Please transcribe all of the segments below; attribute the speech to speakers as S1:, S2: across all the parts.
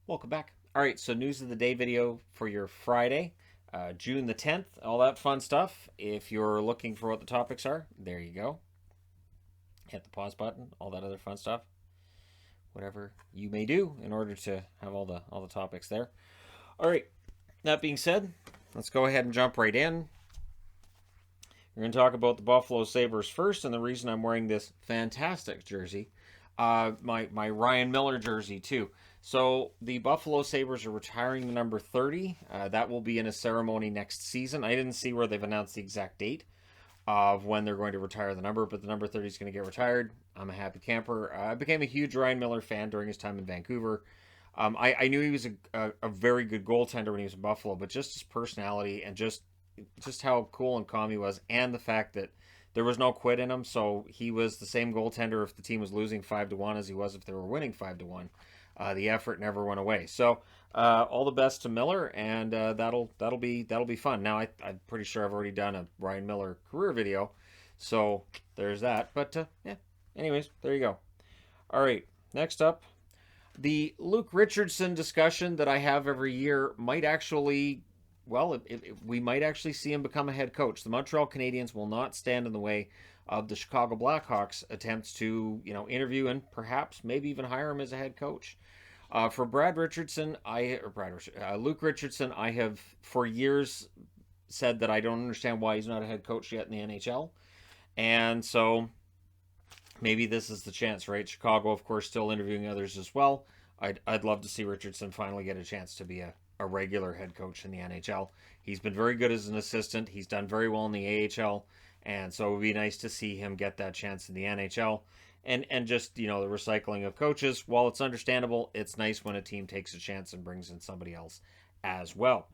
S1: Welcome back. All right, so news of the day video for your Friday, June the 10th, all that fun stuff. If you're looking for what the topics are, there you go. Hit the pause button, all that other fun stuff. Whatever you may do in order to have all the topics there. All right, that being said, let's go ahead and jump right in. We're going to talk about the Buffalo Sabres first, and the reason I'm wearing this fantastic jersey, my Ryan Miller jersey too. So the Buffalo Sabres are retiring the number 30. That will be in a ceremony next season. I didn't see where they've announced the exact date of when they're going to retire the number, but the number 30 is going to get retired. I'm a happy camper. I became a huge Ryan Miller fan during his time in Vancouver. I knew he was a very good goaltender when he was in Buffalo, but just his personality and just how cool and calm he was, and the fact that there was no quit in him. So he was the same goaltender if the team was losing 5-1 as he was if they were winning 5-1. The effort never went away. So all the best to Miller, and that'll be fun. Now I'm pretty sure I've already done a Ryan Miller career video, so there's that. But yeah, anyways, there you go. All right, next up, the Luke Richardson discussion that I have every year might actually, well, we might actually see him become a head coach. The Montreal Canadiens will not stand in the way of the Chicago Blackhawks' attempts to, interview and perhaps maybe even hire him as a head coach. For Luke Richardson, I have for years said that I don't understand why he's not a head coach yet in the NHL, and so maybe this is the chance, right? Chicago, of course, still interviewing others as well. I'd love to see Richardson finally get a chance to be a regular head coach in the NHL. He's been very good as an assistant. He's done very well in the AHL, and so it would be nice to see him get that chance in the NHL. And just, the recycling of coaches, while it's understandable, it's nice when a team takes a chance and brings in somebody else as well.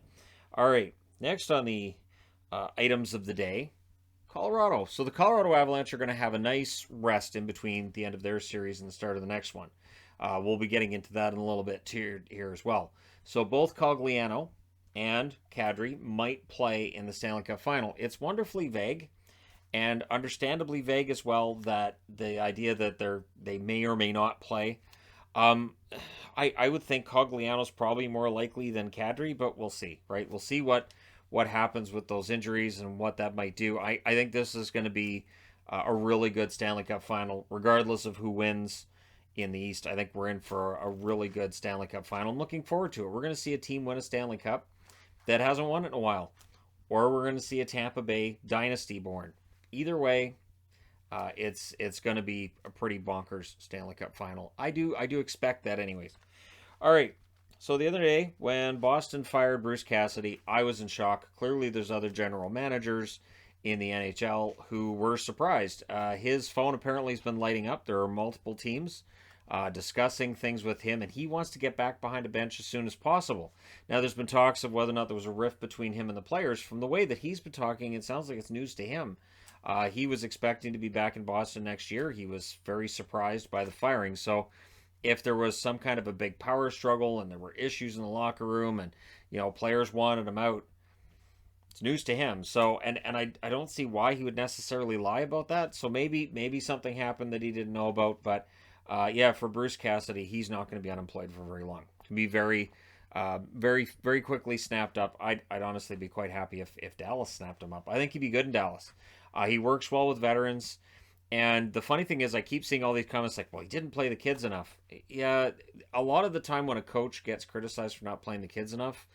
S1: All right, next on the items of the day, Colorado. So the Colorado Avalanche are going to have a nice rest in between the end of their series and the start of the next one. We'll be getting into that in a little bit here as well. So both Cogliano and Kadri might play in the Stanley Cup final. It's wonderfully vague, and understandably vague as well, that the idea that they may or may not play. Um, I would think Cogliano's probably more likely than Kadri, but we'll see, right? We'll see what happens with those injuries and what that might do. I think this is going to be a really good Stanley Cup final, regardless of who wins in the East. I think we're in for a really good Stanley Cup final. I'm looking forward to it. We're going to see a team win a Stanley Cup that hasn't won it in a while, or we're going to see a Tampa Bay dynasty born. Either way, it's going to be a pretty bonkers Stanley Cup final. I do expect that, anyways. All right. So the other day, when Boston fired Bruce Cassidy, I was in shock. Clearly, there's other general managers in the NHL who were surprised. His phone apparently has been lighting up. There are multiple teams discussing things with him, and he wants to get back behind a bench as soon as possible. Now, there's been talks of whether or not there was a rift between him and the players. From the way that he's been talking, it sounds like it's news to him. He was expecting to be back in Boston next year. He was very surprised by the firing. So if there was some kind of a big power struggle and there were issues in the locker room and, players wanted him out, it's news to him. So, and I don't see why he would necessarily lie about that. So maybe something happened that he didn't know about. But yeah, for Bruce Cassidy, he's not going to be unemployed for very long. Can be very, very quickly snapped up. I'd honestly be quite happy if Dallas snapped him up. I think he'd be good in Dallas. He works well with veterans. And the funny thing is, I keep seeing all these comments like, well, he didn't play the kids enough. Yeah, a lot of the time when a coach gets criticized for not playing the kids enough,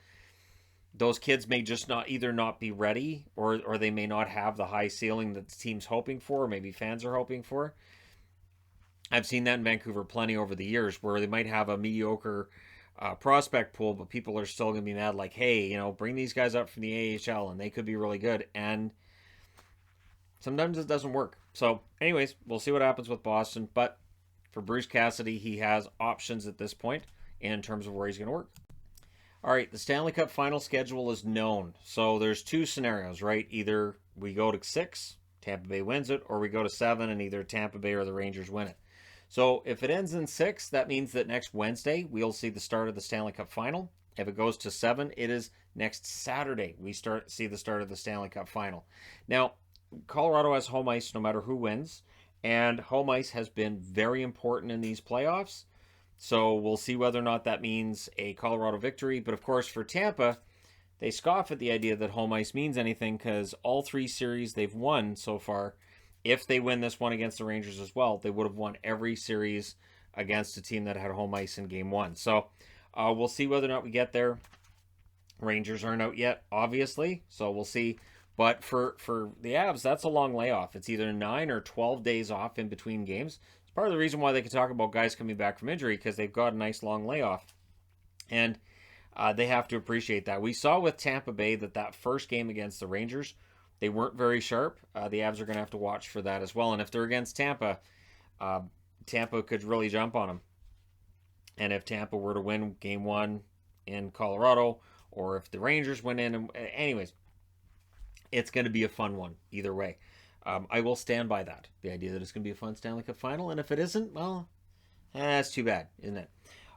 S1: those kids may just not be ready, or they may not have the high ceiling that the team's hoping for, or maybe fans are hoping for. I've seen that in Vancouver plenty over the years, where they might have a mediocre prospect pool, but people are still going to be mad like, hey, bring these guys up from the AHL and they could be really good. And sometimes it doesn't work. So, anyways, we'll see what happens with Boston. But for Bruce Cassidy, he has options at this point in terms of where he's going to work. All right, the Stanley Cup final schedule is known. So there's two scenarios, right? Either we go to 6, Tampa Bay wins it, or we go to 7 and either Tampa Bay or the Rangers win it. So if it ends in 6, that means that next Wednesday we'll see the start of the Stanley Cup final. If it goes to 7, it is next Saturday we see the start of the Stanley Cup final. Now, Colorado has home ice no matter who wins, and home ice has been very important in these playoffs. So we'll see whether or not that means a Colorado victory. But of course, for Tampa, they scoff at the idea that home ice means anything because all 3 series they've won so far, if they win this one against the Rangers as well, they would have won every series against a team that had home ice in game 1. So we'll see whether or not we get there. Rangers aren't out yet, obviously, so we'll see. But for the Avs, that's a long layoff. It's either 9 or 12 days off in between games. It's part of the reason why they can talk about guys coming back from injury, because they've got a nice long layoff. And they have to appreciate that. We saw with Tampa Bay that first game against the Rangers, they weren't very sharp. The Avs are going to have to watch for that as well. And if they're against Tampa, Tampa could really jump on them. And if Tampa were to win game 1 in Colorado, or if the Rangers went in, anyways, it's going to be a fun one either way. I will stand by that, the idea that it's going to be a fun Stanley Cup final. And if it isn't, well, that's too bad, isn't it?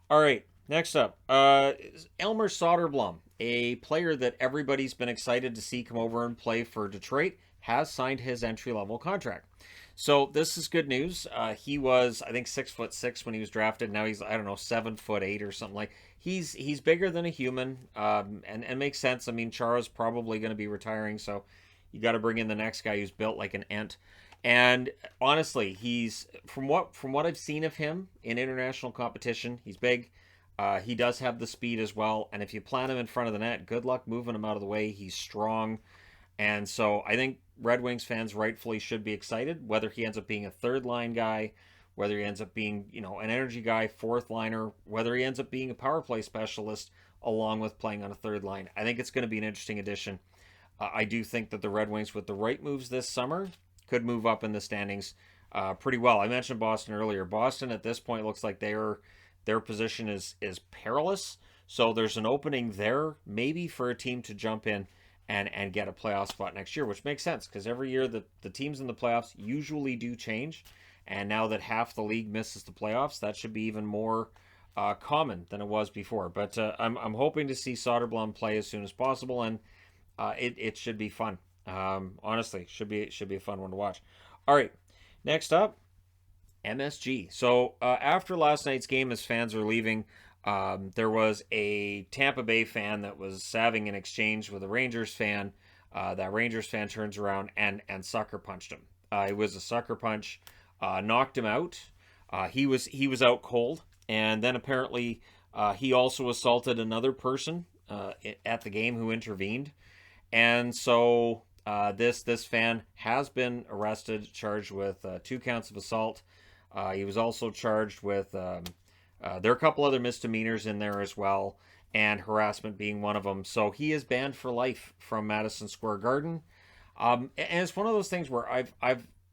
S1: All right, next up, Elmer Soderblom, a player that everybody's been excited to see come over and play for Detroit, has signed his entry-level contract. So this is good news. He was, I think, 6'6" when he was drafted. Now he's, I don't know, 7'8" or something like. He's bigger than a human, and makes sense. I mean, Chara's probably going to be retiring, so you got to bring in the next guy who's built like an ant. And honestly, he's from what I've seen of him in international competition, he's big. He does have the speed as well, and if you plant him in front of the net, good luck moving him out of the way. He's strong. And so I think Red Wings fans rightfully should be excited, whether he ends up being a third line guy, whether he ends up being, an energy guy, fourth liner, whether he ends up being a power play specialist along with playing on a third line. I think it's going to be an interesting addition. I do think that the Red Wings, with the right moves this summer, could move up in the standings pretty well. I mentioned Boston earlier. Boston at this point looks like their position is perilous. So there's an opening there maybe for a team to jump in and get a playoff spot next year, which makes sense because every year the teams in the playoffs usually do change. And now that half the league misses the playoffs, that should be even more common than it was before. But I'm hoping to see Soderblom play as soon as possible, and it should be fun. Honestly, should be a fun one to watch. All right, next up, MSG. So after last night's game, as fans are leaving, there was a Tampa Bay fan that was having an exchange with a Rangers fan. That Rangers fan turns around and sucker punched him. It was a sucker punch, knocked him out. He was out cold, and then apparently he also assaulted another person at the game who intervened, and so this fan has been arrested, charged with 2 counts of assault. He was also charged with there are a couple other misdemeanors in there as well, and harassment being one of them. So he is banned for life from Madison Square Garden. And it's one of those things where I've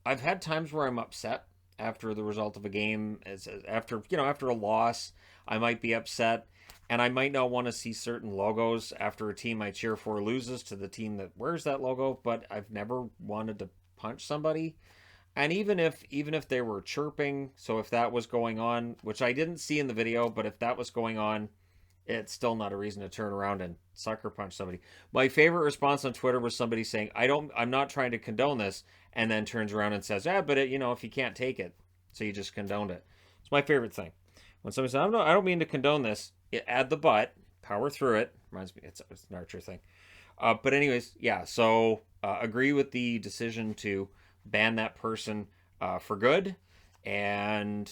S1: had times where I'm upset after the result of a game, after a loss. I might be upset, and I might not want to see certain logos after a team I cheer for loses to the team that wears that logo. But I've never wanted to punch somebody. And even if they were chirping, so if that was going on, which I didn't see in the video, but if that was going on, it's still not a reason to turn around and sucker punch somebody. My favorite response on Twitter was somebody saying, I'm not trying to condone this, and then turns around and says, but if you can't take it, so you just condoned it. It's my favorite thing. When somebody says, I don't mean to condone this, add the but, power through it. Reminds me, it's an Archer thing. But anyways, yeah, so agree with the decision to ban that person for good, and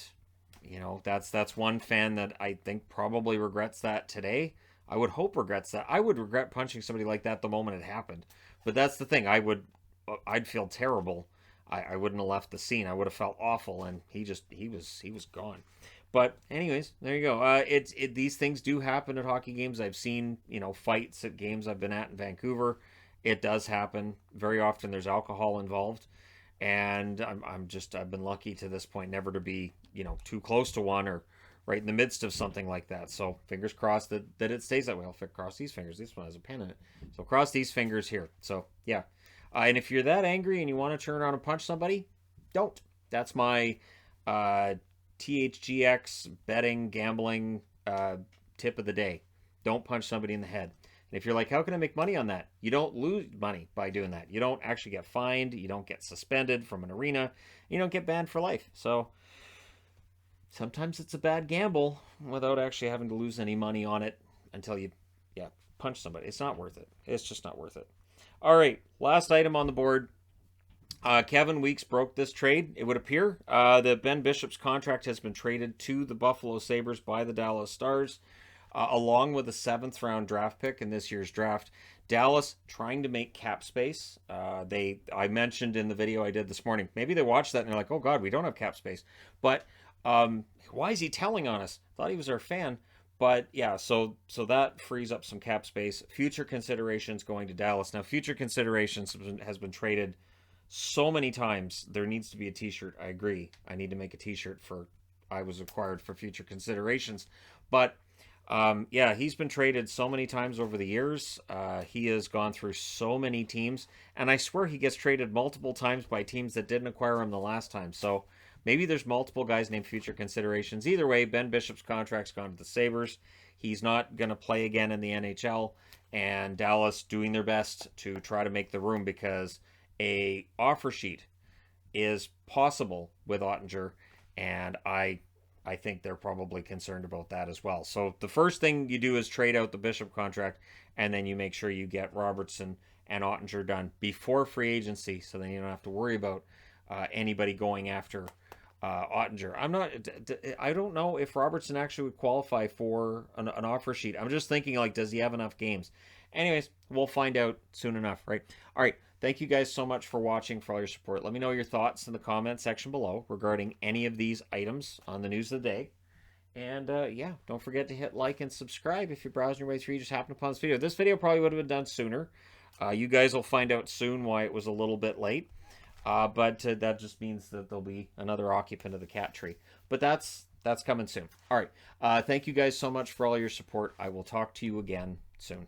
S1: that's one fan that I think probably regrets that today. I would hope regrets that. I would regret punching somebody like that the moment it happened, but that's the thing. I'd feel terrible. I wouldn't have left the scene. I would have felt awful, and he was gone. But anyways, there you go. These things do happen at hockey games. I've seen fights at games I've been at in Vancouver. It does happen very often. There's alcohol involved. And I've been lucky to this point never to be, too close to one or right in the midst of something like that. So fingers crossed that it stays that way. I'll cross these fingers. This one has a pen in it. So cross these fingers here. So yeah. And if you're that angry and you want to turn around and punch somebody, don't. That's my THGX betting, gambling tip of the day. Don't punch somebody in the head. And if you're like, how can I make money on that? You don't lose money by doing that. You don't actually get fined. You don't get suspended from an arena. You don't get banned for life. So sometimes it's a bad gamble without actually having to lose any money on it until you, yeah, punch somebody. It's not worth it. It's just not worth it. All right, last item on the board. Kevin Weeks broke this trade, it would appear. That Ben Bishop's contract has been traded to the Buffalo Sabres by the Dallas Stars, along with a 7th-round draft pick in this year's draft. Dallas trying to make cap space. I mentioned in the video I did this morning, maybe they watched that and they're like, oh God, we don't have cap space. But why is he telling on us? Thought he was our fan. But yeah, so that frees up some cap space. Future considerations going to Dallas. Now, future considerations has been traded so many times. There needs to be a t-shirt. I agree. I need to make a t-shirt for I was acquired for future considerations. But yeah, he's been traded so many times over the years. He has gone through so many teams, and I swear he gets traded multiple times by teams that didn't acquire him the last time. So maybe there's multiple guys named future considerations. Either way, Ben Bishop's contract's gone to the Sabres. He's not going to play again in the NHL, and Dallas doing their best to try to make the room because a offer sheet is possible with Ottinger, and I think they're probably concerned about that as well. So the first thing you do is trade out the Bishop contract, and then you make sure you get Robertson and Ottinger done before free agency, so then you don't have to worry about anybody going after Ottinger. I don't know if Robertson actually would qualify for an offer sheet. I'm just thinking, like, does he have enough games? Anyways, we'll find out soon enough, right? All right. Thank you guys so much for watching, for all your support. Let me know your thoughts in the comment section below regarding any of these items on the news of the day. And yeah, don't forget to hit like and subscribe if you're browsing your way through. You just happened upon this video. This video probably would have been done sooner. You guys will find out soon why it was a little bit late. But that just means that there'll be another occupant of the cat tree. But that's coming soon. All right. Thank you guys so much for all your support. I will talk to you again soon.